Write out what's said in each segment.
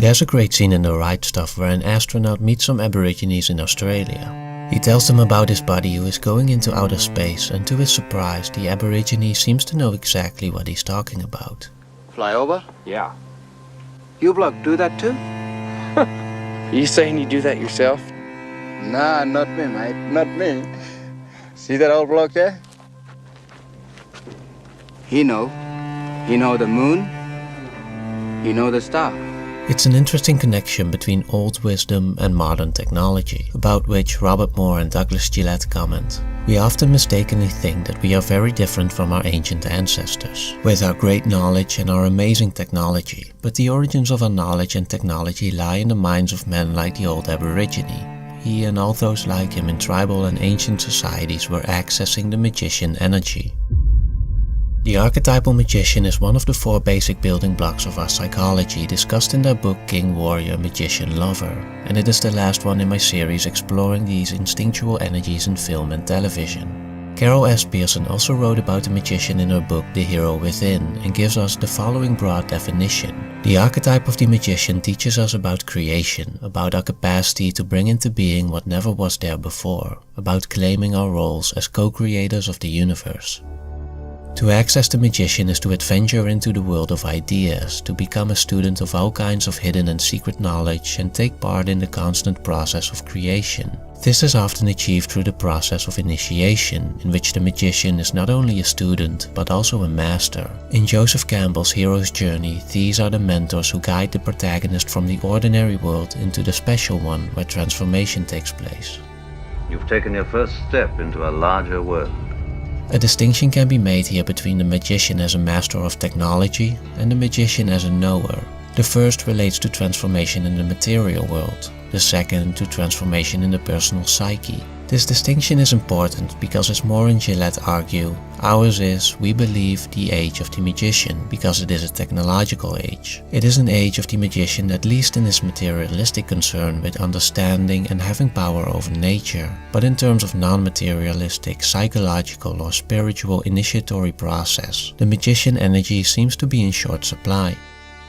There's a great scene in The Right Stuff where an astronaut meets some aborigines in Australia. He tells them about his buddy who is going into outer space, and to his surprise, the aborigine seems to know exactly what he's talking about. Fly over? Yeah. You bloke do that too? You saying you do that yourself? Nah, not me, mate. Not me. See that old bloke there? He know. He know the moon. He know the star. It's an interesting connection between old wisdom and modern technology, about which Robert Moore and Douglas Gillette comment. We often mistakenly think that we are very different from our ancient ancestors, with our great knowledge and our amazing technology, but the origins of our knowledge and technology lie in the minds of men like the old aborigine. He and all those like him in tribal and ancient societies were accessing the magician energy. The archetypal magician is one of the 4 basic building blocks of our psychology discussed in their book King, Warrior, Magician, Lover, and it is the last one in my series exploring these instinctual energies in film and television. Carol S. Pearson also wrote about the magician in her book The Hero Within and gives us the following broad definition. The archetype of the magician teaches us about creation, about our capacity to bring into being what never was there before, about claiming our roles as co-creators of the universe. To access the magician is to adventure into the world of ideas, to become a student of all kinds of hidden and secret knowledge and take part in the constant process of creation. This is often achieved through the process of initiation, in which the magician is not only a student but also a master. In Joseph Campbell's hero's journey, these are the mentors who guide the protagonist from the ordinary world into the special one where transformation takes place. You've taken your first step into a larger world. A distinction can be made here between the magician as a master of technology and the magician as a knower. The first relates to transformation in the material world, the second to transformation in the personal psyche. This distinction is important because, as Moore and Gillette argue, ours is, we believe, the age of the magician because it is a technological age. It is an age of the magician at least in its materialistic concern with understanding and having power over nature, but in terms of non-materialistic, psychological or spiritual initiatory process, the magician energy seems to be in short supply.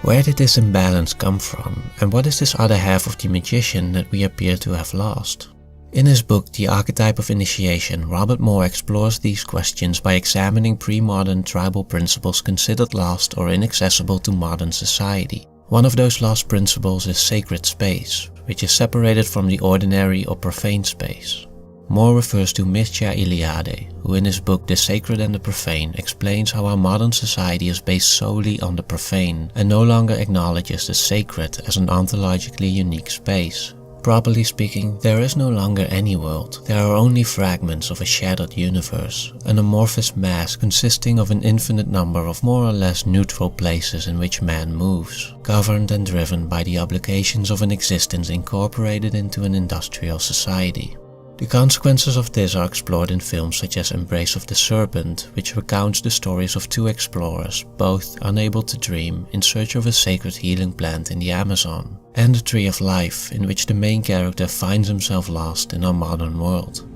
Where did this imbalance come from, and what is this other half of the magician that we appear to have lost? In his book The Archetype of Initiation, Robert Moore explores these questions by examining pre-modern tribal principles considered lost or inaccessible to modern society. One of those lost principles is sacred space, which is separated from the ordinary or profane space. Moore refers to Mircea Eliade, who in his book The Sacred and the Profane explains how our modern society is based solely on the profane and no longer acknowledges the sacred as an ontologically unique space. Properly speaking, there is no longer any world. There are only fragments of a shattered universe, an amorphous mass consisting of an infinite number of more or less neutral places in which man moves, governed and driven by the obligations of an existence incorporated into an industrial society. The consequences of this are explored in films such as Embrace of the Serpent, which recounts the stories of 2 explorers, both unable to dream, in search of a sacred healing plant in the Amazon, and The Tree of Life, in which the main character finds himself lost in our modern world.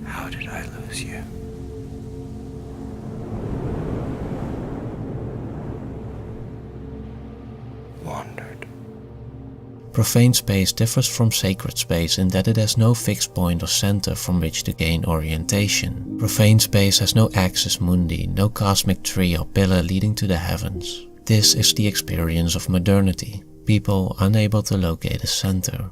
How did I lose you? Wandered. Profane space differs from sacred space in that it has no fixed point or center from which to gain orientation. Profane space has no axis mundi, no cosmic tree or pillar leading to the heavens. This is the experience of modernity, people unable to locate a center.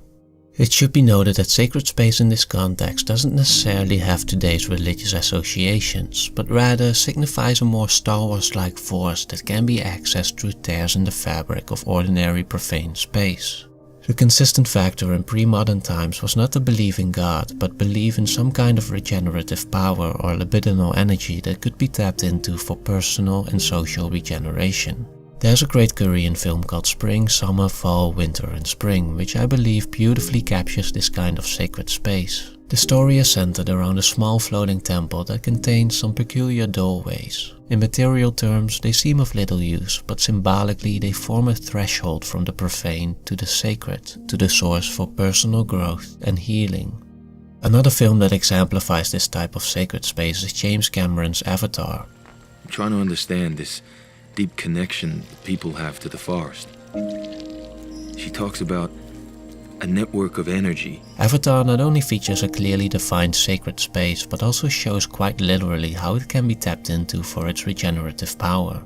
It should be noted that sacred space in this context doesn't necessarily have today's religious associations, but rather signifies a more Star Wars-like force that can be accessed through tears in the fabric of ordinary profane space. The consistent factor in pre-modern times was not to believe in God, but believe in some kind of regenerative power or libidinal energy that could be tapped into for personal and social regeneration. There's a great Korean film called Spring, Summer, Fall, Winter and Spring, which I believe beautifully captures this kind of sacred space. The story is centered around a small floating temple that contains some peculiar doorways. In material terms, they seem of little use, but symbolically they form a threshold from the profane to the sacred, to the source for personal growth and healing. Another film that exemplifies this type of sacred space is James Cameron's Avatar. I'm trying to understand this deep connection people have to the forest. She talks about a network of energy. Avatar not only features a clearly defined sacred space, but also shows quite literally how it can be tapped into for its regenerative power.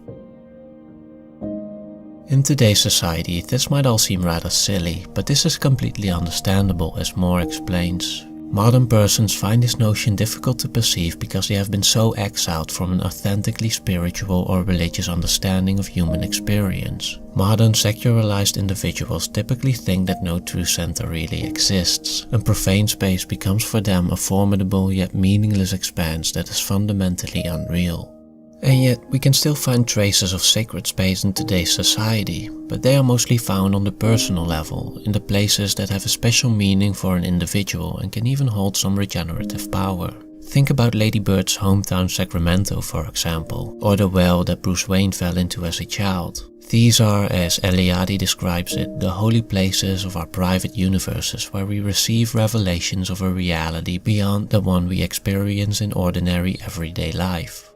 In today's society, this might all seem rather silly, but this is completely understandable, as Moore explains. Modern persons find this notion difficult to perceive because they have been so exiled from an authentically spiritual or religious understanding of human experience. Modern secularized individuals typically think that no true center really exists, and profane space becomes for them a formidable yet meaningless expanse that is fundamentally unreal. And yet, we can still find traces of sacred space in today's society, but they are mostly found on the personal level, in the places that have a special meaning for an individual and can even hold some regenerative power. Think about Lady Bird's hometown Sacramento, for example, or the well that Bruce Wayne fell into as a child. These are, as Eliade describes it, the holy places of our private universes where we receive revelations of a reality beyond the one we experience in ordinary everyday life.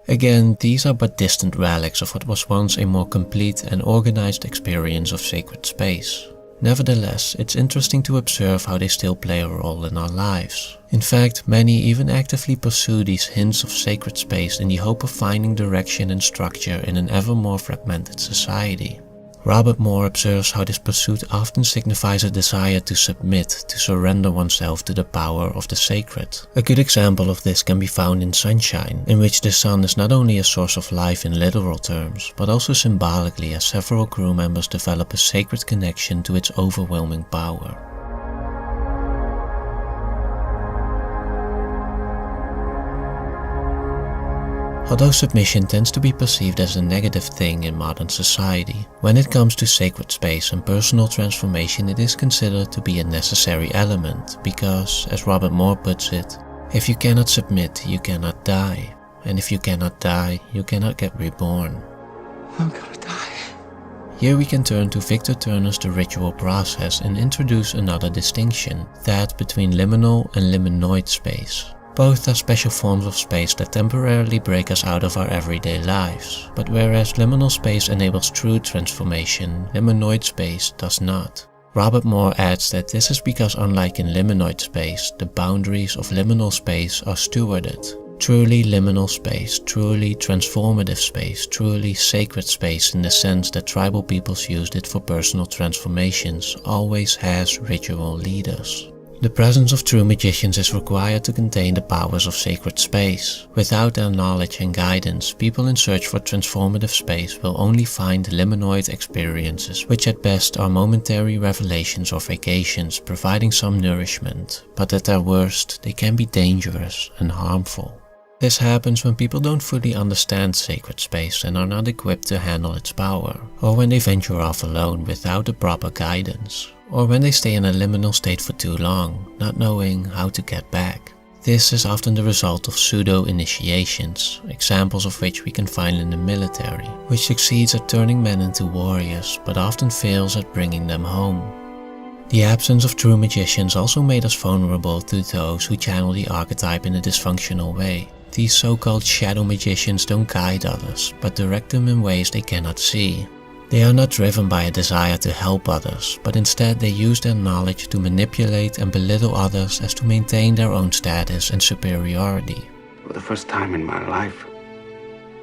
Again, these are but distant relics of what was once a more complete and organized experience of sacred space. Nevertheless, it's interesting to observe how they still play a role in our lives. In fact, many even actively pursue these hints of sacred space in the hope of finding direction and structure in an ever more fragmented society. Robert Moore observes how this pursuit often signifies a desire to submit, to surrender oneself to the power of the sacred. A good example of this can be found in Sunshine, in which the sun is not only a source of life in literal terms, but also symbolically, as several crew members develop a sacred connection to its overwhelming power. Although submission tends to be perceived as a negative thing in modern society, when it comes to sacred space and personal transformation, it is considered to be a necessary element because, as Robert Moore puts it, if you cannot submit, you cannot die, and if you cannot die, you cannot get reborn. I'm gonna die. Here we can turn to Victor Turner's The Ritual Process and introduce another distinction, that between liminal and liminoid space. Both are special forms of space that temporarily break us out of our everyday lives, but whereas liminal space enables true transformation, liminoid space does not. Robert Moore adds that this is because unlike in liminoid space, the boundaries of liminal space are stewarded. Truly liminal space, truly transformative space, truly sacred space in the sense that tribal peoples used it for personal transformations, always has ritual leaders. The presence of true magicians is required to contain the powers of sacred space. Without their knowledge and guidance, people in search for transformative space will only find liminoid experiences, which at best are momentary revelations or vacations, providing some nourishment, but at their worst, they can be dangerous and harmful. This happens when people don't fully understand sacred space and are not equipped to handle its power, or when they venture off alone without the proper guidance, or when they stay in a liminal state for too long, not knowing how to get back. This is often the result of pseudo-initiations, examples of which we can find in the military, which succeeds at turning men into warriors, but often fails at bringing them home. The absence of true magicians also made us vulnerable to those who channel the archetype in a dysfunctional way. These so-called shadow magicians don't guide others, but direct them in ways they cannot see. They are not driven by a desire to help others, but instead they use their knowledge to manipulate and belittle others as to maintain their own status and superiority. For the first time in my life,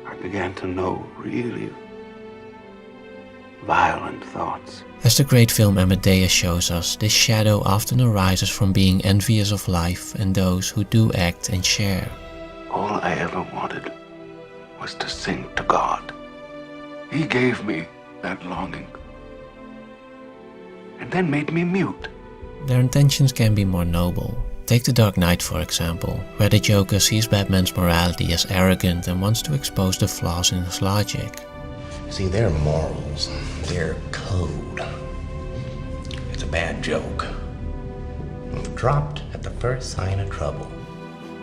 I began to know really violent thoughts. As the great film Amadeus shows us, this shadow often arises from being envious of life and those who do act and share. All I ever wanted was to sing to God. He gave me that longing, and then made me mute. Their intentions can be more noble. Take The Dark Knight for example, where the Joker sees Batman's morality as arrogant and wants to expose the flaws in his logic. See, their morals, their code, it's a bad joke. Dropped at the first sign of trouble.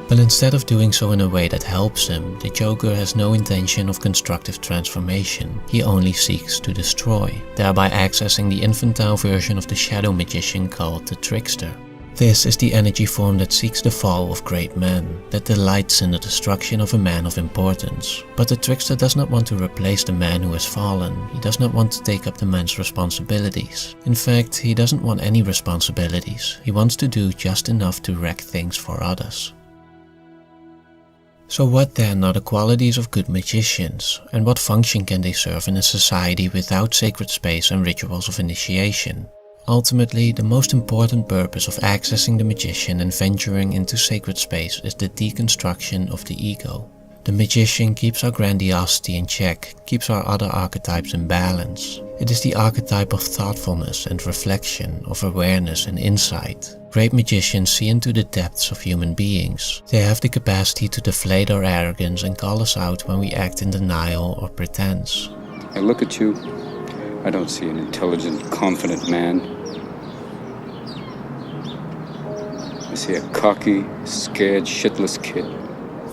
But instead of doing so in a way that helps him, the Joker has no intention of constructive transformation. He only seeks to destroy, thereby accessing the infantile version of the shadow magician called the Trickster. This is the energy form that seeks the fall of great men, that delights in the destruction of a man of importance. But the trickster does not want to replace the man who has fallen. He does not want to take up the man's responsibilities. In fact, he doesn't want any responsibilities. He wants to do just enough to wreck things for others. So what then are the qualities of good magicians, and what function can they serve in a society without sacred space and rituals of initiation? Ultimately, the most important purpose of accessing the magician and venturing into sacred space is the deconstruction of the ego. The magician keeps our grandiosity in check, keeps our other archetypes in balance. It is the archetype of thoughtfulness and reflection, of awareness and insight. Great magicians see into the depths of human beings. They have the capacity to deflate our arrogance and call us out when we act in denial or pretense. I look at you, I don't see an intelligent, confident man. I see a cocky, scared, shitless kid.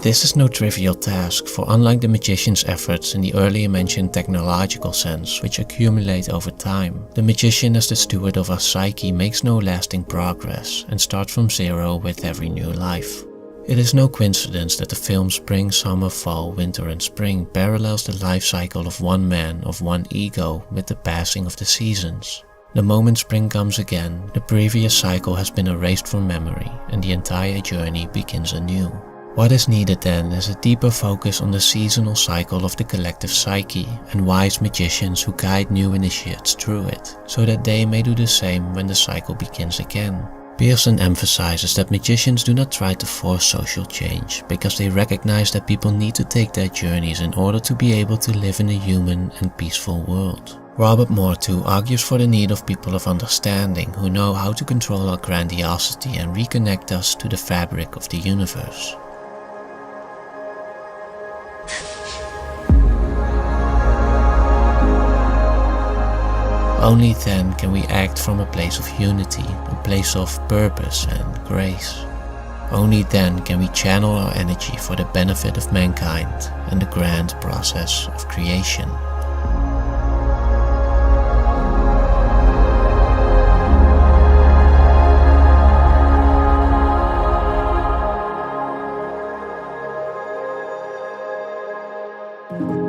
This is no trivial task, for unlike the magician's efforts in the earlier mentioned technological sense, which accumulate over time, the magician as the steward of our psyche makes no lasting progress and starts from zero with every new life. It is no coincidence that the film Spring, Summer, Fall, Winter and Spring parallels the life cycle of one man, of one ego, with the passing of the seasons. The moment spring comes again, the previous cycle has been erased from memory and the entire journey begins anew. What is needed then is a deeper focus on the seasonal cycle of the collective psyche and wise magicians who guide new initiates through it, so that they may do the same when the cycle begins again. Pearson emphasizes that magicians do not try to force social change, because they recognize that people need to take their journeys in order to be able to live in a human and peaceful world. Robert Moore too argues for the need of people of understanding who know how to control our grandiosity and reconnect us to the fabric of the universe. Only then can we act from a place of unity, a place of purpose and grace. Only then can we channel our energy for the benefit of mankind and the grand process of creation. Thank you.